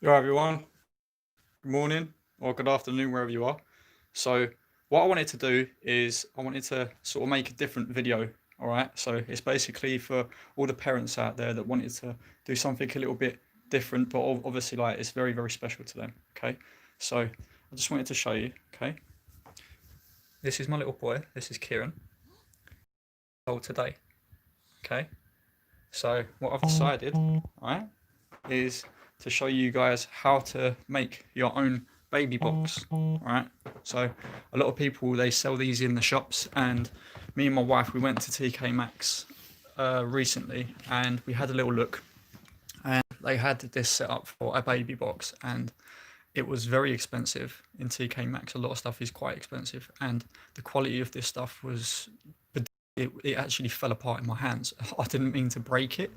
Yo everyone, good morning or good afternoon wherever you are. So what I wanted to do is I wanted to sort of make a different video, all right? So it's basically for all the parents out there that wanted to do something a little bit different, but obviously like it's very, very special to them, okay? So I just wanted to show you, okay? This is my little boy, this is Kieran, old today, okay? So what I've decided, all right, is to show you guys how to make your own baby box, right? So a lot of people, they sell these in the shops, and me and my wife, we went to TK Maxx recently and we had a little look, and they had this set up for a baby box, and it was very expensive in TK Maxx. A lot of stuff is quite expensive, and the quality of this stuff was it actually fell apart in my hands. I didn't mean to break it,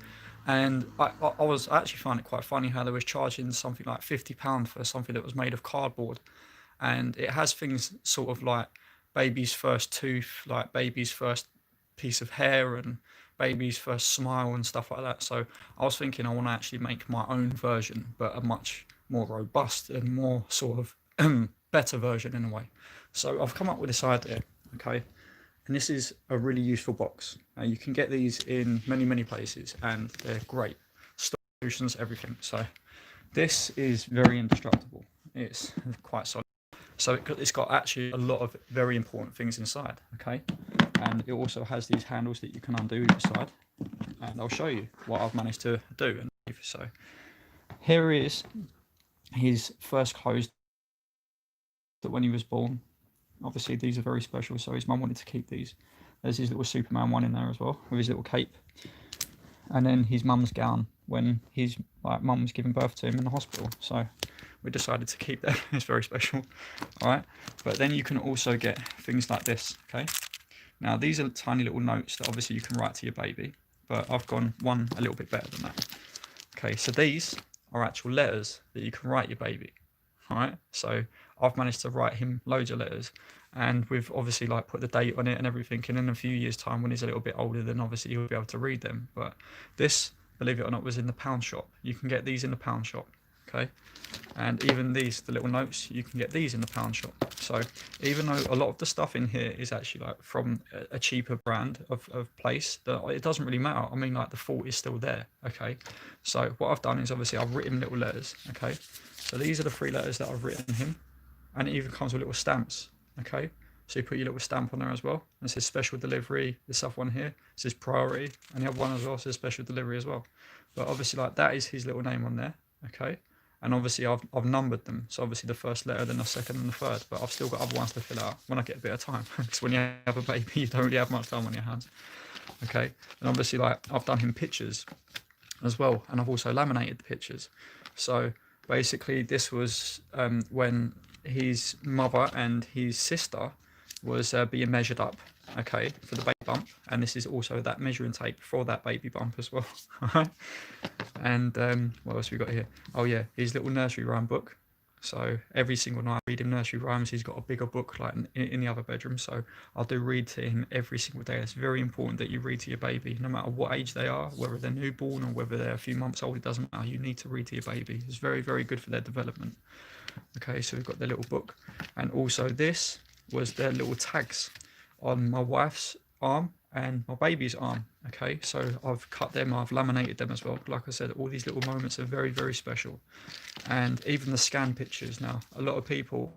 and I actually found it quite funny how they was charging something like £50 for something that was made of cardboard, and it has things sort of like baby's first tooth, like baby's first piece of hair, and baby's first smile and stuff like that. So I was thinking I want to actually make my own version, but a much more robust and more sort of better version in a way. So I've come up with this idea, okay? And this is a really useful box. You can get these in many, many places, and they're great. Stock solutions, everything. So this is very indestructible. It's quite solid. So it's got actually a lot of very important things inside, okay? And it also has these handles that you can undo each side. And I'll show you what I've managed to do. So here is his first clothes that when he was born. Obviously these are very special, so his mum wanted to keep these. There's his little Superman one in there as well, with his little cape. And then his mum's gown when his mum was giving birth to him in the hospital. So we decided to keep that. It's very special. All right. But then you can also get things like this, okay? Now these are tiny little notes that obviously you can write to your baby, but I've gone one a little bit better than that. Okay, so these are actual letters that you can write your baby. All right, so I've managed to write him loads of letters, and we've obviously like put the date on it and everything, and in a few years time when he's a little bit older, then obviously he'll be able to read them. But this, believe it or not, was in the pound shop. You can get these in the pound shop, okay? And even these, the little notes, you can get these in the pound shop. So even though a lot of the stuff in here is actually like from a cheaper brand of place, it doesn't really matter. I mean, like the thought is still there, okay? So what I've done is obviously I've written little letters, okay? So these are the 3 letters that I've written him, and it even comes with little stamps, okay? So you put your little stamp on there as well. And it says special delivery. This other one here says priority, and the other one as well says special delivery as well. But obviously, like that is his little name on there, okay? And obviously I've numbered them. So obviously the first letter, then the second and the third, but I've still got other ones to fill out when I get a bit of time. Because when you have a baby, you don't really have much time on your hands. Okay. And obviously like I've done him pictures as well, and I've also laminated the pictures. So basically this was when his mother and his sister was being measured up, okay, for the baby bump, and this is also that measuring tape for that baby bump as well. And what else we got here? Oh yeah, his little nursery rhyme book. So every single night I read him nursery rhymes. He's got a bigger book like in the other bedroom, so I'll do read to him every single day. It's very important that you read to your baby, no matter what age they are, whether they're newborn or whether they're a few months old, it doesn't matter. You need to read to your baby. It's very, very good for their development. Okay, so we've got their little book, and also this was their little tags on my wife's arm and my baby's arm. Okay, so I've cut them, I've laminated them as well. Like I said, all these little moments are very, very special. And even the scan pictures now, a lot of people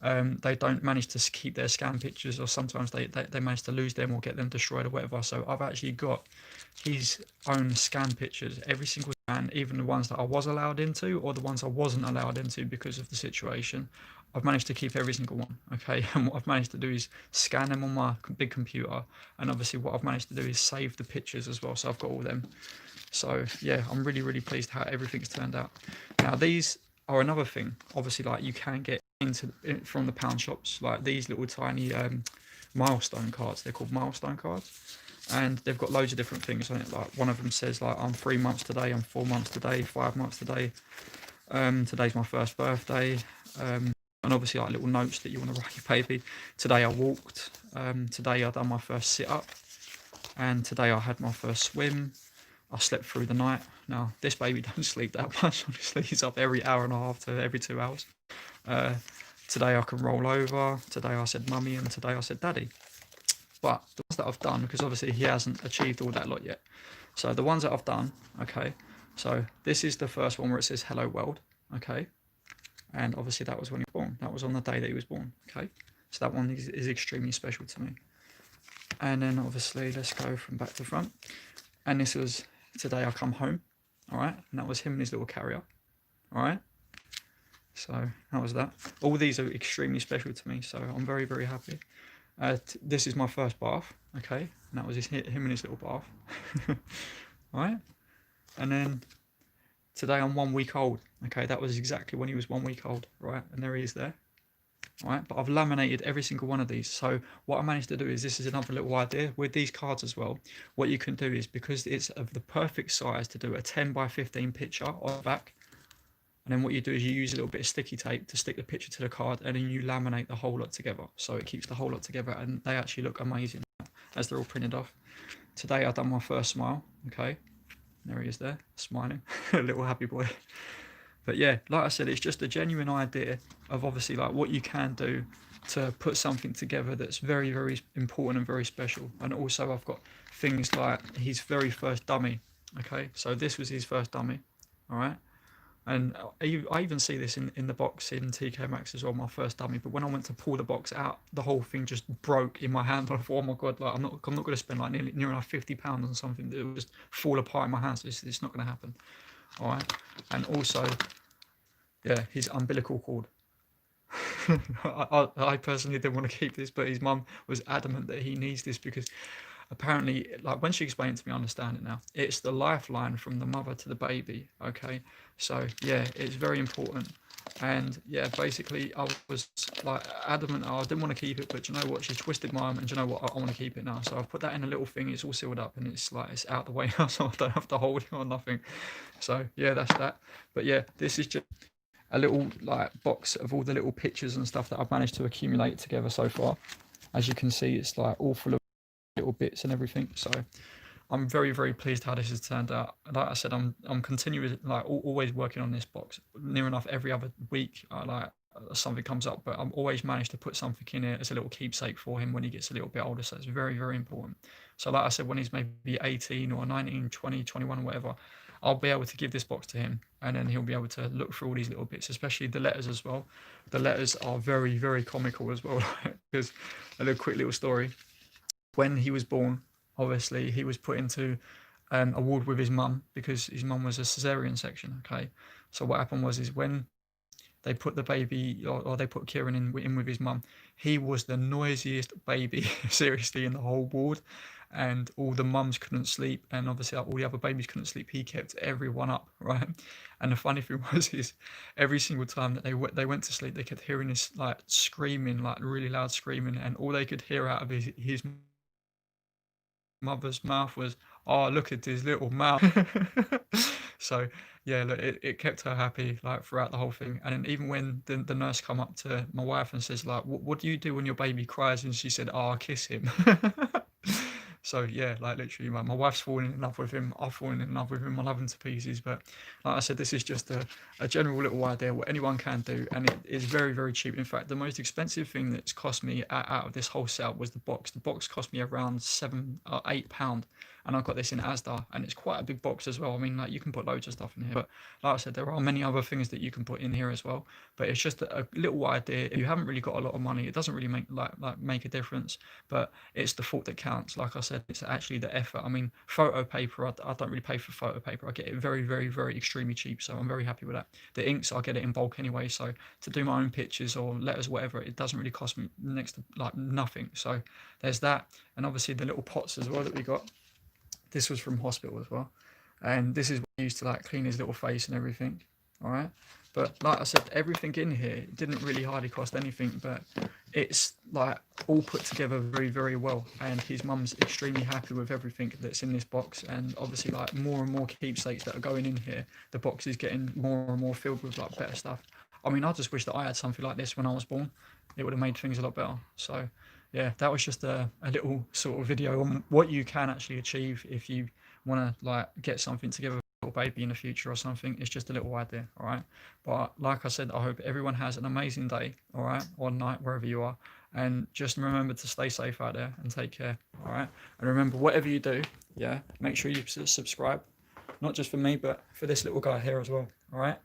they don't manage to keep their scan pictures, or sometimes they manage to lose them or get them destroyed or whatever. So I've actually got his own scan pictures, every single scan, even the ones that I was allowed into or the ones I wasn't allowed into because of the situation. I've managed to keep every single one, okay? And what I've managed to do is scan them on my big computer, and obviously what I've managed to do is save the pictures as well, so I've got all them. So yeah, I'm really, really pleased how everything's turned out. Now these are another thing, obviously, like you can get from the pound shops, like these little tiny milestone cards. They're called milestone cards, and they've got loads of different things on it. Like one of them says like I'm 3 months today, I'm 4 months today, 5 months today, today's my first birthday, and obviously like little notes that you want to write your baby. Today I walked, today I done my first sit up, and today I had my first swim. I slept through the night. Now, this baby don't sleep that much, honestly. He's up every hour and a half to every 2 hours. Today I can roll over. Today I said mummy, and today I said daddy. But the ones that I've done, because obviously he hasn't achieved all that lot yet. So the ones that I've done, okay, so this is the first one where it says hello world, okay, and obviously that was when he was born. That was on the day that he was born, okay. So that one is extremely special to me. And then obviously let's go from back to front. And this was today I come home, all right, and that was him and his little carrier, all right. So that was that. All these are extremely special to me, so I'm very, very happy. This is my first bath, okay, and that was him and his little bath. All right, and then today I'm 1 week old, okay, that was exactly when he was 1 week old, right, and there he is there. All right, but I've laminated every single one of these. So what I managed to do is, this is another little idea with these cards as well. What you can do is, because it's of the perfect size to do a 10 by 15 picture on the back, and then what you do is you use a little bit of sticky tape to stick the picture to the card, and then you laminate the whole lot together. So it keeps the whole lot together, and they actually look amazing as they're all printed off. Today I've done my first smile, okay. There he is there, smiling, a little happy boy. But yeah, like I said, it's just a genuine idea of obviously like what you can do to put something together that's very, very important and very special. And also I've got things like his very first dummy, okay. So this was his first dummy, all right. And I even see this in the box in TK Maxx as well, my first dummy. But when I went to pull the box out, the whole thing just broke in my hand. I thought, oh my god, like I'm not going to spend like near enough £50 on something that will just fall apart in my hands. It's not going to happen. All right. And also, yeah, his umbilical cord. I personally didn't want to keep this, but his mum was adamant that he needs this because apparently, like when she explained it to me, I understand it now. It's the lifeline from the mother to the baby. Okay, so yeah, it's very important. And yeah, basically, I was like adamant. I didn't want to keep it, but you know what? She twisted my arm, and you know what? I want to keep it now. So I've put that in a little thing. It's all sealed up, and it's like it's out the way now, so I don't have to hold it or nothing. So yeah, that's that. But yeah, this is just a little like box of all the little pictures and stuff that I've managed to accumulate together so far. As you can see, it's like all full of little bits and everything. So I'm very, very pleased how this has turned out. Like I said, I'm continuing like always working on this box. Near enough every other week, something comes up, but I'm always managed to put something in it as a little keepsake for him when he gets a little bit older. So it's very, very important. So like I said, when he's maybe 18 or 19, 20, 21 or whatever, I'll be able to give this box to him, and then he'll be able to look through all these little bits, especially the letters as well. The letters are very, very comical as well, because a little quick little story. When he was born, obviously he was put into a ward with his mum because his mum was a cesarean section. Okay, so what happened was is when they put the baby or they put Kieran in with his mum, he was the noisiest baby seriously in the whole ward, and all the mums couldn't sleep, and obviously all the other babies couldn't sleep. He kept everyone up, right? And the funny thing was is every single time that they went to sleep, they kept hearing this like screaming, like really loud screaming, and all they could hear out of his mother's mouth was, oh, look at his little mouth. So yeah, look, it kept her happy like throughout the whole thing. And then even when the nurse come up to my wife and says like, what do you do when your baby cries? And she said, oh, I kiss him. So yeah, like literally my wife's falling in love with him, I've fallen in love with him, I love him to pieces. But like I said, this is just a general little idea what anyone can do, and it is very, very cheap. In fact, the most expensive thing that's cost me out of this whole setup was the box. The box cost me around £7 or £8, and I got this in Asda, and it's quite a big box as well. I mean, like you can put loads of stuff in here, but like I said, there are many other things that you can put in here as well. But it's just a little idea. If you haven't really got a lot of money, it doesn't really make a difference. But it's the thought that counts. Like I said, it's actually the effort. I mean, photo paper, I don't really pay for photo paper. I get it very, very, very extremely cheap, so I'm very happy with that. The inks, I get it in bulk anyway, so to do my own pictures or letters, whatever, it doesn't really cost me next to like nothing. So there's that, and obviously the little pots as well that we got. This was from hospital as well, and this is what I used to like clean his little face and everything. All right, but like I said, everything in here didn't really hardly cost anything, but it's like all put together very, very well, and his mum's extremely happy with everything that's in this box. And obviously like more and more keepsakes that are going in here, the box is getting more and more filled with like better stuff. I mean, I just wish that I had something like this when I was born. It would have made things a lot better. So yeah, that was just a little sort of video on what you can actually achieve if you want to like get something together with a little baby in the future or something, it's just a little idea, all right? But like I said, I hope everyone has an amazing day, all right, or night, wherever you are. And just remember to stay safe out there and take care, all right? And remember, whatever you do, yeah, make sure you subscribe, not just for me, but for this little guy here as well, all right?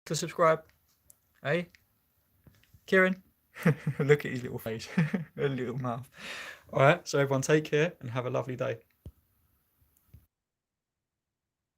To subscribe, hey, Kieran. Look at his little face, a little mouth. All right, so everyone take care and have a lovely day.